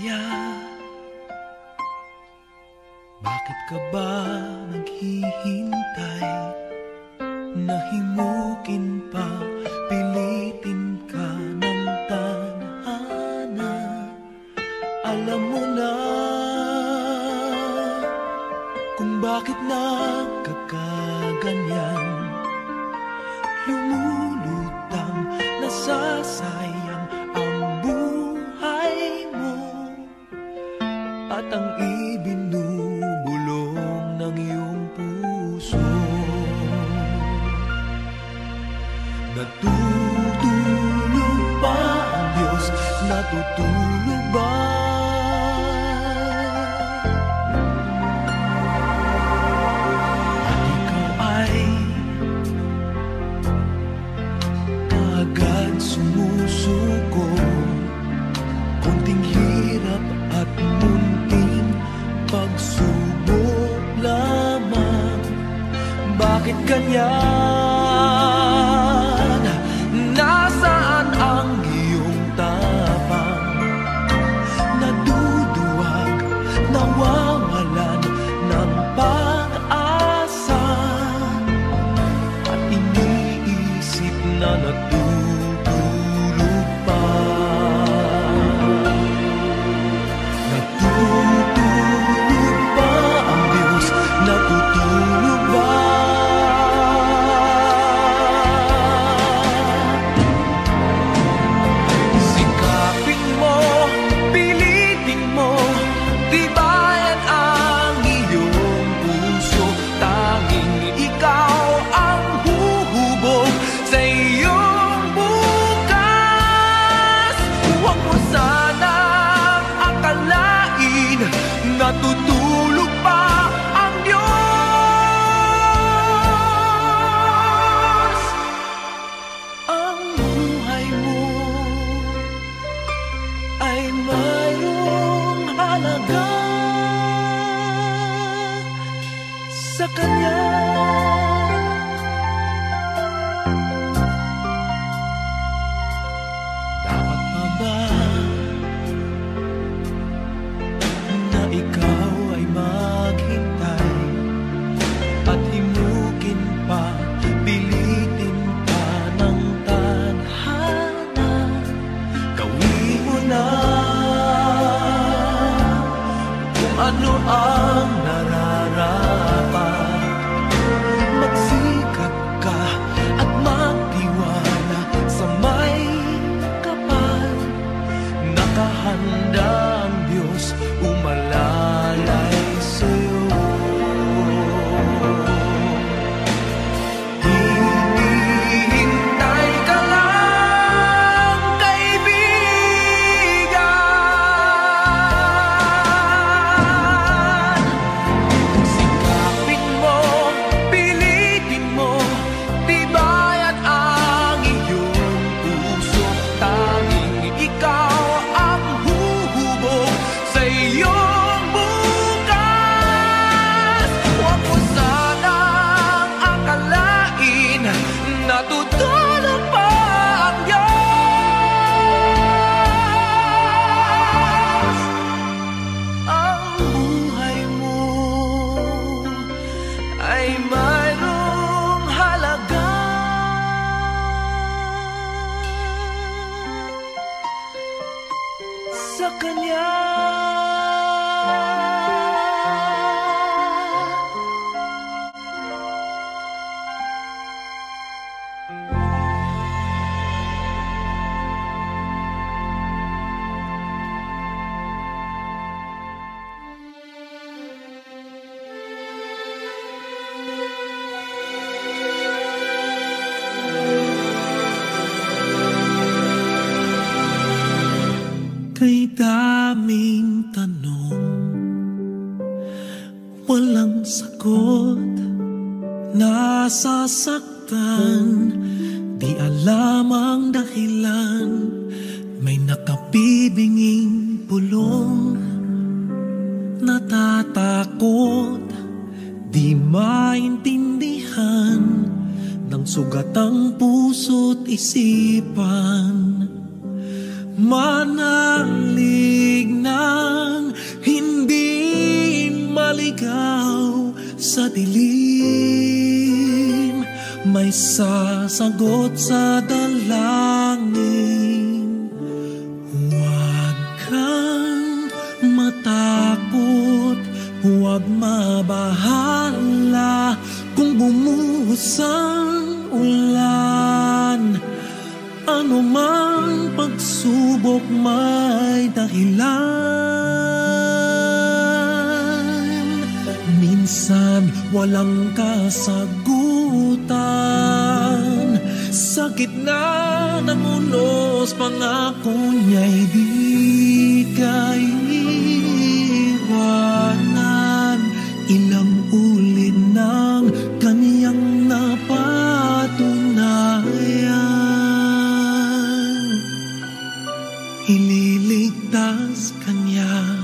kaya? Bakit ka ba naghihintay? Nahimukin pa, pilitin ka ng tadhana. Alam mo na kung bakit nagkakaganyan. Lumulutang, nasasayang ang buhay mo at ang ibinubulong ng iyong puso. Natutulog ba ang Diyos? Natutulog ba? At ikaw ay agad sumusuko. Kunting hirap at munting pagsubok lamang. Bakit ganyan? Nasaan ang iyong tapang? Naduduwag, nawawalan ng pag-asa, at iniisip na natutulog pa. Natutulog ba ang Diyos? Natutulog ba? Sikapin mo, pilitin mo, tibayan ang iyong puso. Tanging ikaw ang huhubog sa iyong bukas. Huwag mo sanang akalain natutulog pa ang Diyos. Ang buhay mo ay mayroong halaga sa Kanya. Dapat pa ba na ikaw ay maghintay at himukin pa, pilitin pa ng tadhana? Gawin mo na kung ano ang nararapat. Magsikap ka at magtiwala sa may kapal. Nakahanda ang Diyos umalalay sa'yo. Hinihintay ka lang, kaibigan. Sikapin mo, pilitin mo, tibayan ang iyong puso. Tanging ikaw ang huhubog sa iyong bukas. Huwag mo sanang akalain natutulog pa ang Diyos. Ang buhay mo ay mayroong halaga sa Kanya. Kay daming tanong, walang sagot. Nasasaktan, di alam ang dahilan. May nakabibinging pulong, natatakot, di maintindihan ng sugat ang puso't isipan. Manalig na naliligaw sa dilim, may sasagot sa dalangin. Huwag kang matakot, huwag mabahala kung bumuhos ang ulan. Ano mang pagsubok may dahilan. Minsan walang kasagutan, sa gitna ng unos pangako niya'y di kaiwanan. Ilang ulit ng kaniyang napatunayan, ililigtas kanya.